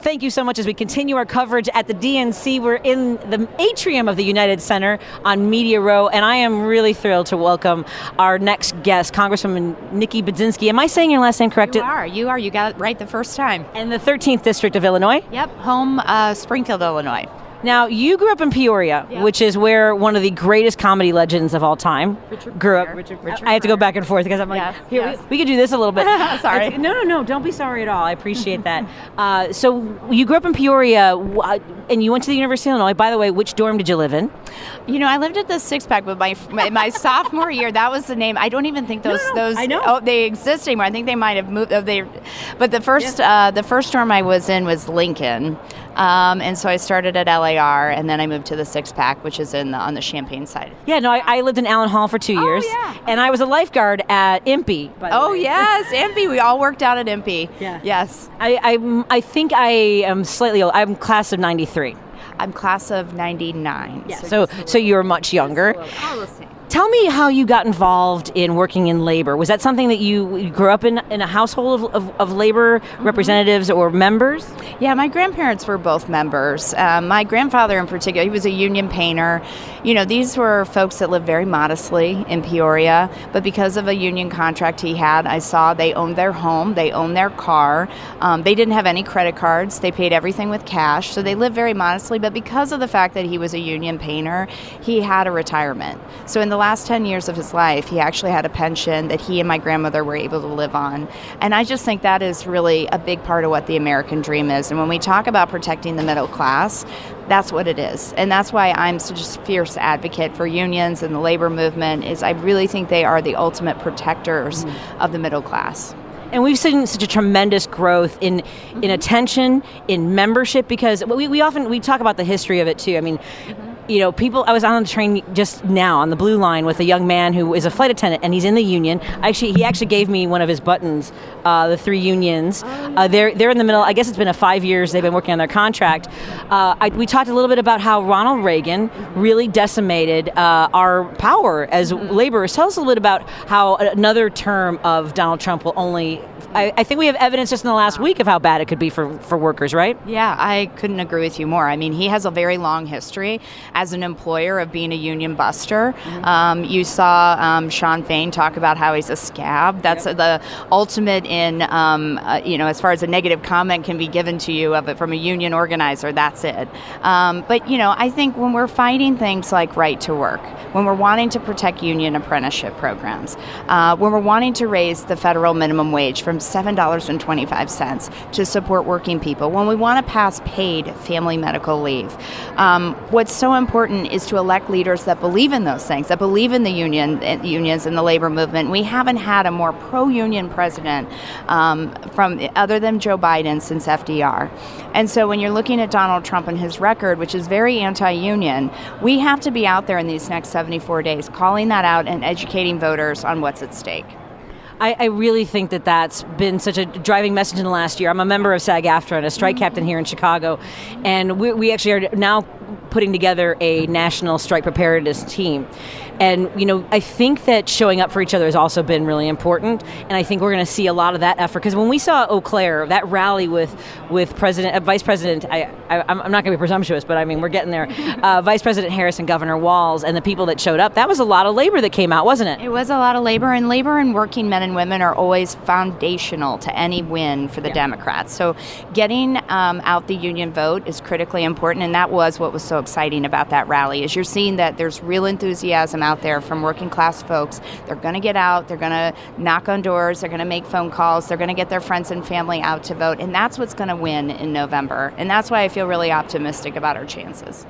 thank you so much as we continue our coverage at the DNC. We're in the atrium of the United Center on Media Row, and I am really thrilled to welcome our next guest, Congresswoman Nikki Budzinski. Am I saying your last name correct? You are. You got it right the first time. In the 13th District of Illinois? Yep, home Springfield, Illinois. Now, you grew up in Peoria, which is where one of the greatest comedy legends of all time grew up. Richard I have to go back and forth because I'm like, we could do this a little bit. Sorry. No, don't be sorry at all. I appreciate that. So you grew up in Peoria, and you went to the University of Illinois. By the way, which dorm did you live in? You know, I lived at the Six Pack, but my sophomore year, that was the name. I don't even think those I know. Oh, they exist anymore. I think they might have moved. But the first dorm I was in was Lincoln. And so I started at LAR, and then I moved to the Six Pack, which is on the Champaign side. Yeah, no, I lived in Allen Hall for 2 years. Yeah. And I was a lifeguard at Impey. Yes, Impey. We all worked out at Impey. Yeah. Yes. I think I am slightly old. I'm class of 93. I'm class of 99. Yeah. So you're much younger. All the same. Tell me how you got involved in working in labor. Was that something that you grew up in a household of labor representatives or members? Yeah, my grandparents were both members. My grandfather in particular, he was a union painter. You know, these were folks that lived very modestly in Peoria, but because of a union contract he had, I saw they owned their home, they owned their car. They didn't have any credit cards. They paid everything with cash, so they lived very modestly, but because of the fact that he was a union painter, he had a retirement. So in the last 10 years of his life, he actually had a pension that he and my grandmother were able to live on. And I just think that is really a big part of what the American dream is. And when we talk about protecting the middle class, that's what it is. And that's why I'm such a fierce advocate for unions and the labor movement, is I really think they are the ultimate protectors of the middle class. And we've seen such a tremendous growth in attention, in membership, because we talk about the history of it too. I mean, you know, I was on the train just now on the Blue Line with a young man who is a flight attendant, and he's in the union. He actually gave me one of his buttons, the three unions. They're in the middle. I guess it's been 5 years they've been working on their contract. We talked a little bit about how Ronald Reagan really decimated our power as laborers. Tell us a little bit about how another term of Donald Trump will only... I think we have evidence just in the last week of how bad it could be for workers, right? Yeah, I couldn't agree with you more. I mean, he has a very long history as an employer of being a union buster. You saw Champaign talk about how he's a scab. That's the ultimate in, as far as a negative comment can be given to you of it from a union organizer, that's it. But, I think when we're fighting things like right to work, when we're wanting to protect union apprenticeship programs, when we're wanting to raise the federal minimum wage from $7.25 to support working people, when we want to pass paid family medical leave, what's so important is to elect leaders that believe in those things, that believe in the unions and the labor movement. We haven't had a more pro-union president from other than Joe Biden since FDR. And so when you're looking at Donald Trump and his record, which is very anti-union, we have to be out there in these next 74 days calling that out and educating voters on what's at stake. I really think that that's been such a driving message in the last year. I'm a member of SAG-AFTRA and a strike captain here in Chicago, and we actually are now putting together a national strike preparedness team. And, I think that showing up for each other has also been really important, and I think we're going to see a lot of that effort. Because when we saw Eau Claire, that rally with Vice President, I'm not going to be presumptuous, but I mean, we're getting there, Vice President Harris and Governor Walz and the people that showed up, that was a lot of labor that came out, wasn't it? It was a lot of labor, and working men and women are always foundational to any win for the Democrats. So getting out the union vote is critically important, and that was what was so exciting about that rally, is you're seeing that there's real enthusiasm out there from working class folks. They're going to get out, they're going to knock on doors, they're going to make phone calls, they're going to get their friends and family out to vote, and that's what's going to win in November. And that's why I feel really optimistic about our chances.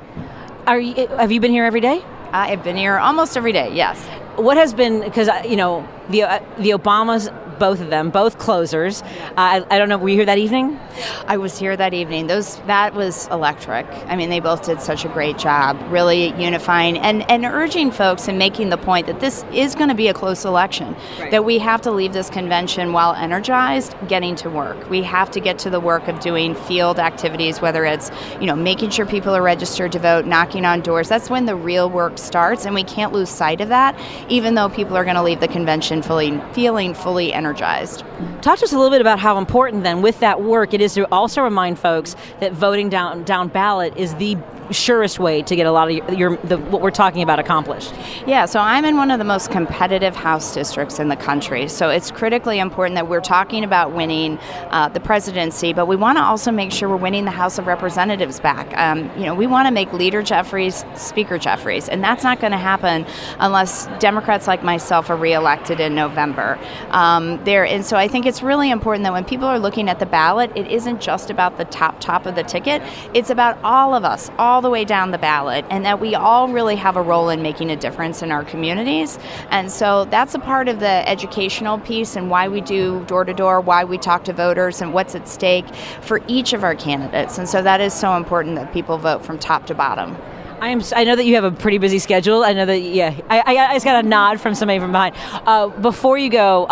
Have you been here every day? I've been here almost every day, yes. What has been, because, the Obamas, both of them, both closers. I don't know, were you here that evening? I was here that evening. That was electric. I mean, they both did such a great job, really unifying and urging folks and making the point that this is going to be a close election, that we have to leave this convention while energized, getting to work. We have to get to the work of doing field activities, whether it's, making sure people are registered to vote, knocking on doors. That's when the real work starts, and we can't lose sight of that, even though people are going to leave the convention feeling fully energized energized. Talk to us a little bit about how important then with that work it is to also remind folks that voting down ballot is the surest way to get a lot of what we're talking about accomplished. Yeah, so I'm in one of the most competitive House districts in the country. So it's critically important that we're talking about winning the presidency, but we want to also make sure we're winning the House of Representatives back. We want to make Leader Jeffries Speaker Jeffries, and that's not going to happen unless Democrats like myself are reelected in November. And so I think it's really important that when people are looking at the ballot, it isn't just about the top of the ticket. It's about all of us, all the way down the ballot, and that we all really have a role in making a difference in our communities. And so that's a part of the educational piece and why we do door-to-door, why we talk to voters and what's at stake for each of our candidates. And so that is so important that people vote from top to bottom. I know that you have a pretty busy schedule. I know that, I just got a nod from somebody from behind. Before you go,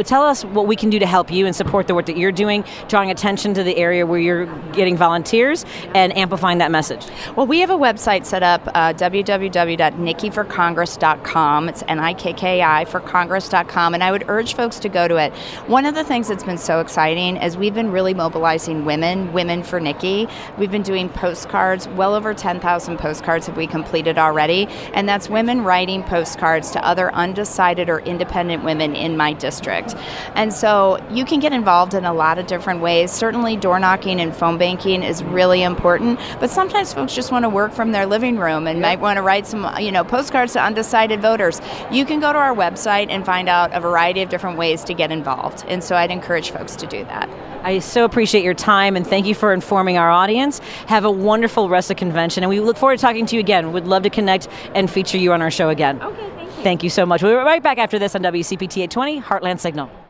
tell us what we can do to help you and support the work that you're doing, drawing attention to the area where you're getting volunteers and amplifying that message. Well, we have a website set up, www.nikkiforcongress.com. It's Nikki for Congress.com, and I would urge folks to go to it. One of the things that's been so exciting is we've been really mobilizing women for Nikki. We've been doing postcards, well over 10,000 postcards have we completed already, and that's women writing postcards to other undecided or independent women in my district. And so you can get involved in a lot of different ways. Certainly door knocking and phone banking is really important, but sometimes folks just want to work from their living room and might want to write some postcards to undecided voters. You can go to our website and find out a variety of different ways to get involved, and so I'd encourage folks to do that. I so appreciate your time, and thank you for informing our audience. Have a wonderful rest of convention, and we look forward to talking to you again. We'd love to connect and feature you on our show again. Okay, thank you. Thank you so much. We'll be right back after this on WCPT 820, Heartland Signal.